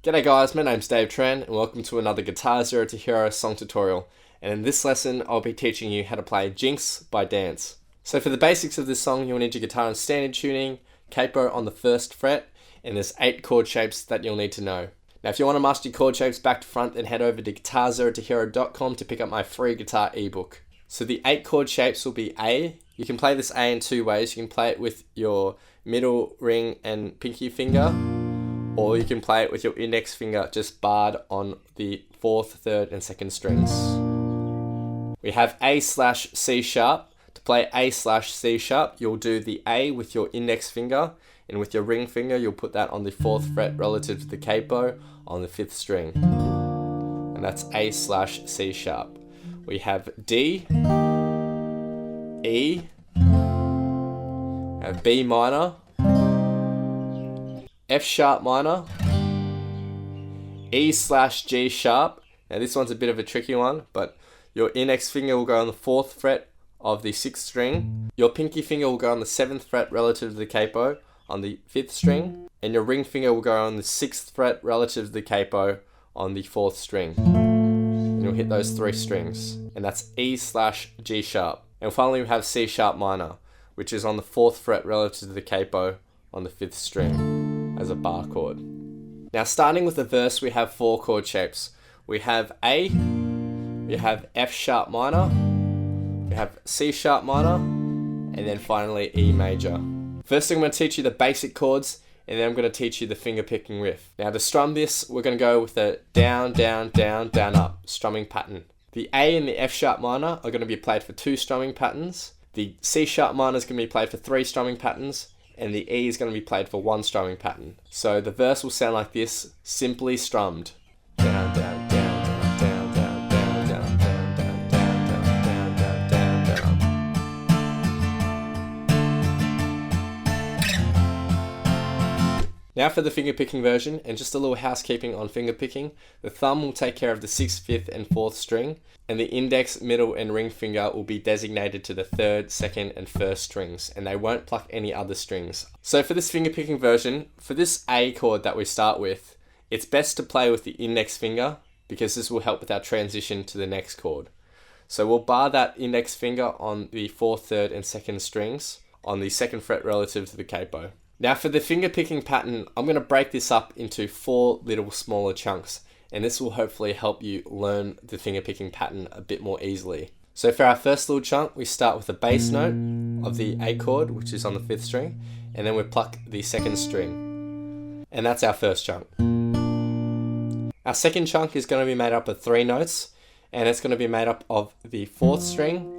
G'day guys, my name's Dave Tran and welcome to another GuitarZero2Hero song tutorial. And in this lesson, I'll be teaching you how to play Jinx by Dance. So for the basics of this song, you'll need your guitar in standard tuning, capo on the 1st fret, and there's 8 chord shapes that you'll need to know. Now if you want to master your chord shapes back to front, then head over to GuitarZero2Hero.com to pick up my free guitar ebook. So the 8 chord shapes will be A. You can play this A in 2 ways. You can play it with your middle ring and pinky finger, or you can play it with your index finger just barred on the 4th, 3rd and 2nd strings. We have A/C sharp. To play A/C sharp, you'll do the A with your index finger, and with your ring finger you'll put that on the 4th fret relative to the capo on the 5th string. And that's A/C sharp. We have D, E, and B minor, F sharp minor, E/G sharp. Now this one's a bit of a tricky one, but your index finger will go on the 4th fret of the 6th string, your pinky finger will go on the 7th fret relative to the capo on the 5th string, and your ring finger will go on the 6th fret relative to the capo on the 4th string. And you'll hit those 3 strings, and that's E/G sharp. And finally we have C sharp minor, which is on the 4th fret relative to the capo on the 5th string as a bar chord. Now starting with the verse, we have 4 chord shapes. We have A, we have F sharp minor, we have C sharp minor, and then finally E major. First I'm going to teach you the basic chords, and then I'm going to teach you the finger picking riff. Now to strum this, we're going to go with a down, down, down, down, up strumming pattern. The A and the F sharp minor are going to be played for 2 strumming patterns. The C sharp minor is going to be played for 3 strumming patterns, and the E is going to be played for 1 strumming pattern. So the verse will sound like this, simply strummed. Down, down, down, down, down, down, down, down, down, down, down, down, down, down, down. Now for the finger picking version, and just a little housekeeping on finger picking. The thumb will take care of the 6th, 5th and 4th string, and the index, middle and ring finger will be designated to the 3rd, 2nd and 1st strings, and they won't pluck any other strings. So for this finger picking version, for this A chord that we start with, it's best to play with the index finger because this will help with our transition to the next chord. So we'll bar that index finger on the 4th, 3rd and 2nd strings on the 2nd fret relative to the capo. Now for the finger picking pattern, I'm going to break this up into 4 little smaller chunks, and this will hopefully help you learn the finger picking pattern a bit more easily. So for our first little chunk, we start with the bass note of the A chord, which is on the 5th string, and then we pluck the 2nd string. And that's our first chunk. Our second chunk is going to be made up of 3 notes, and it's going to be made up of the 4th string,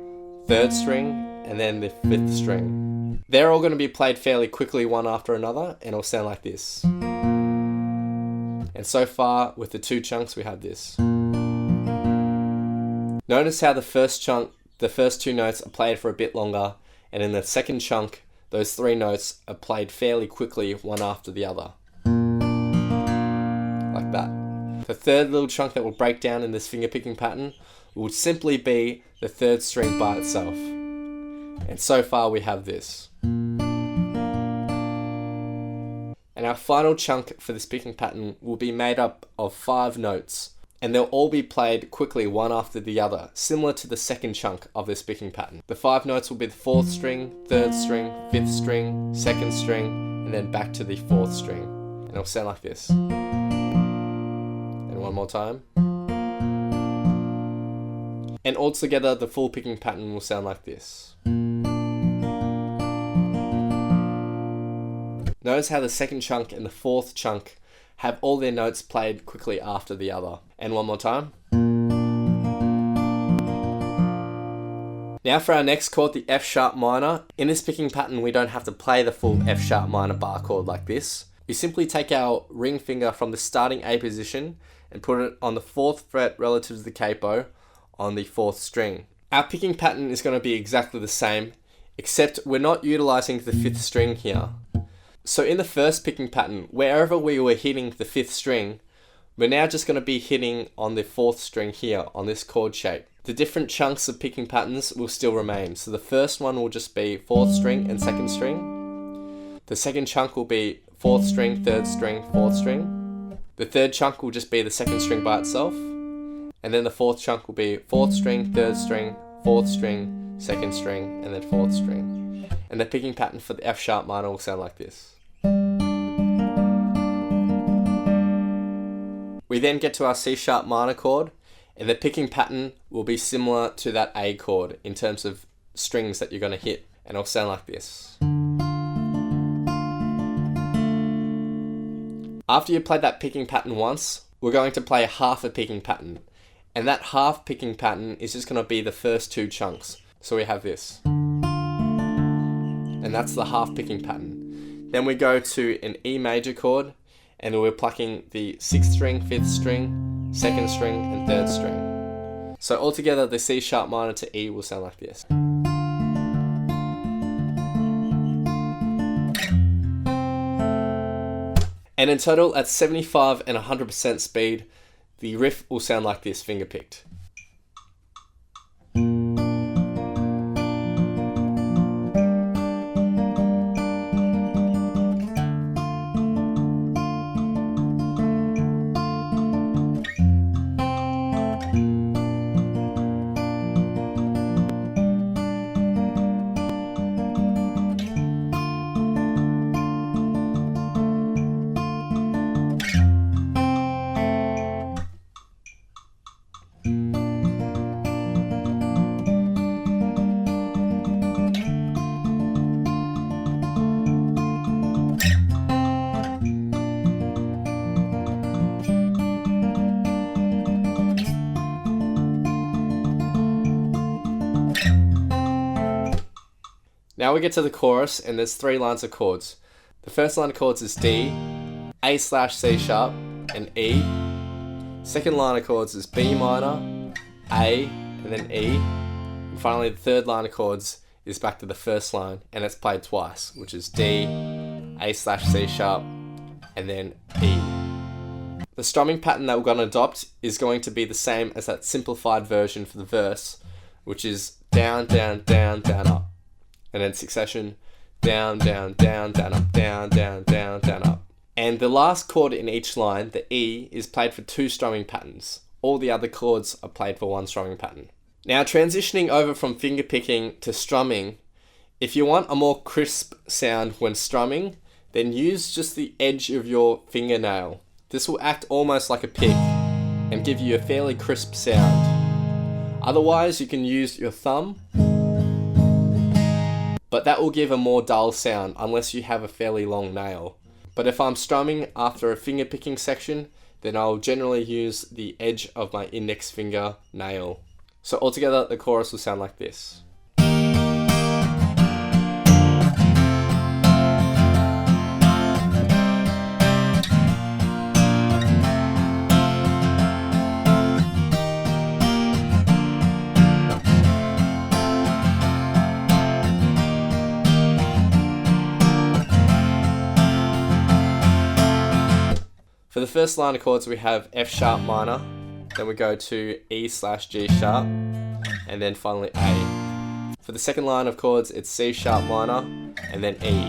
3rd string, and then the 5th string. They're all going to be played fairly quickly one after another, and it'll sound like this. And so far, with the 2 chunks, we have this. Notice how the first chunk, the first 2 notes are played for a bit longer, and in the second chunk, those 3 notes are played fairly quickly one after the other. Like that. The third little chunk that will break down in this finger picking pattern will simply be the 3rd string by itself. And so far we have this. And our final chunk for this picking pattern will be made up of 5 notes, and they'll all be played quickly one after the other, similar to the second chunk of this picking pattern. The 5 notes will be the 4th string, 3rd string, 5th string, 2nd string, and then back to the 4th string. And it'll sound like this. And one more time. And altogether, the full picking pattern will sound like this. Notice how the second chunk and the 4th chunk have all their notes played quickly after the other. And one more time. Now for our next chord, the F sharp minor. In this picking pattern, we don't have to play the full F sharp minor bar chord like this. We simply take our ring finger from the starting A position and put it on the 4th fret relative to the capo on the 4th string. Our picking pattern is going to be exactly the same, except we're not utilizing the 5th string here. So in the first picking pattern, wherever we were hitting the 5th string, we're now just going to be hitting on the 4th string here on this chord shape. The different chunks of picking patterns will still remain. So the first one will just be 4th string and 2nd string. The second chunk will be 4th string, 3rd string, 4th string. The third chunk will just be the second string by itself, and then the fourth chunk will be fourth string, third string, fourth string, second string, and then fourth string. And the picking pattern for the F sharp minor will sound like this. We then get to our C sharp minor chord, and the picking pattern will be similar to that A chord in terms of strings that you're going to hit, and it'll sound like this. After you play that picking pattern once, we're going to play half a picking pattern, and that half picking pattern is just going to be the first two chunks. So we have this, and that's the half picking pattern. Then we go to an E major chord, and we're plucking the 6th string, 5th string, 2nd string, and 3rd string. So altogether, the C sharp minor to E will sound like this. And in total, at 75 and 100% speed, the riff will sound like this, fingerpicked. Now we get to the chorus, and there's 3 lines of chords. The first line of chords is D, A/C sharp, and E. Second line of chords is B minor, A, and then E. And finally, the third line of chords is back to the first line, and it's played twice, which is D, A/C sharp, and then E. The strumming pattern that we're going to adopt is going to be the same as that simplified version for the verse, which is down, down, down, down, up. And then succession, down, down, down, down, up, down, down, down, down, up. And the last chord in each line, the E, is played for 2 strumming patterns. All the other chords are played for 1 strumming pattern. Now transitioning over from fingerpicking to strumming, if you want a more crisp sound when strumming, then use just the edge of your fingernail. This will act almost like a pick and give you a fairly crisp sound. Otherwise, you can use your thumb, but that will give a more dull sound unless you have a fairly long nail. But if I'm strumming after a finger picking section, then I'll generally use the edge of my index finger nail. So altogether, the chorus will sound like this. For the first line of chords, we have F sharp minor, then we go to E/G sharp, and then finally A. For the second line of chords, it's C sharp minor, and then E.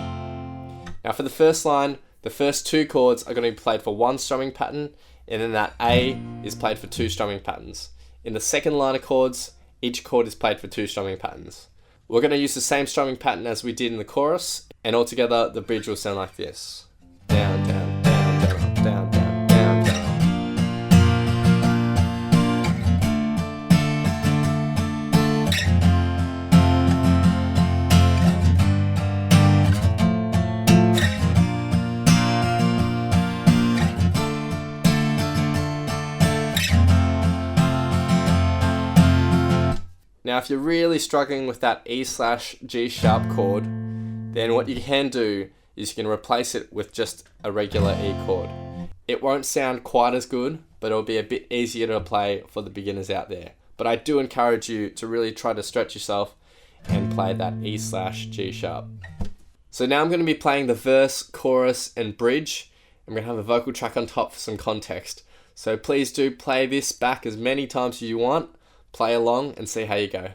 Now for the first line, the first 2 chords are going to be played for 1 strumming pattern, and then that A is played for 2 strumming patterns. In the second line of chords, each chord is played for 2 strumming patterns. We're going to use the same strumming pattern as we did in the chorus, and altogether the bridge will sound like this. Down, down, down, down, down, down, down, down. Now if you're really struggling with that E/G sharp chord, then what you can do is you can replace it with just a regular E chord. It won't sound quite as good, but it'll be a bit easier to play for the beginners out there. But I do encourage you to really try to stretch yourself and play that E/G sharp. So now I'm going to be playing the verse, chorus, and bridge. I'm going to have a vocal track on top for some context. So please do play this back as many times as you want. Play along and see how you go.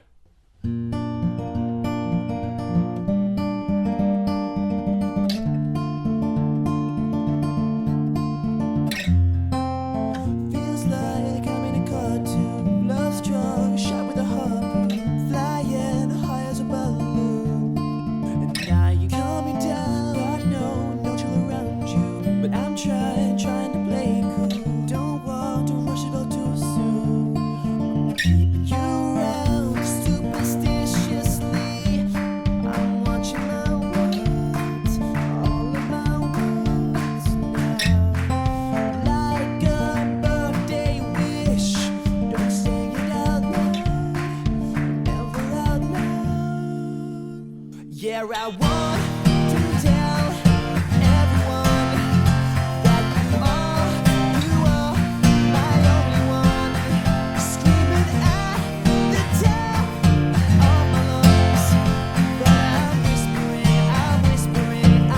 where I want to tell everyone that you are my only one. Screaming at the top of my lungs, but I'm whispering, I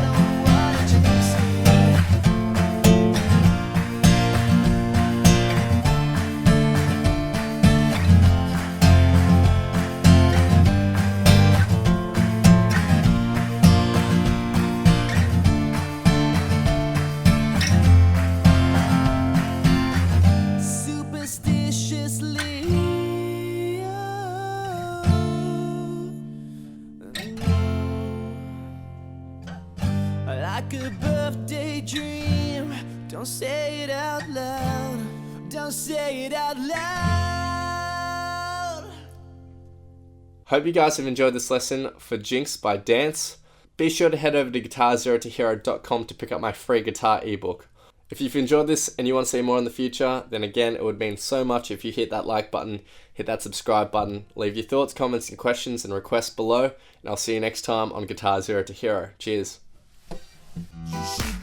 don't wanna jinx it. Superstitiously, like a birthday dream. Don't say it out loud. Don't say it out loud. Hope you guys have enjoyed this lesson for Jinx by Dance. Be sure to head over to GuitarZero2Hero.com to pick up my free guitar ebook. If you've enjoyed this and you want to see more in the future, then again, it would mean so much if you hit that like button, hit that subscribe button, leave your thoughts, comments, and questions and requests below, and I'll see you next time on Guitar Zero to Hero. Cheers. You should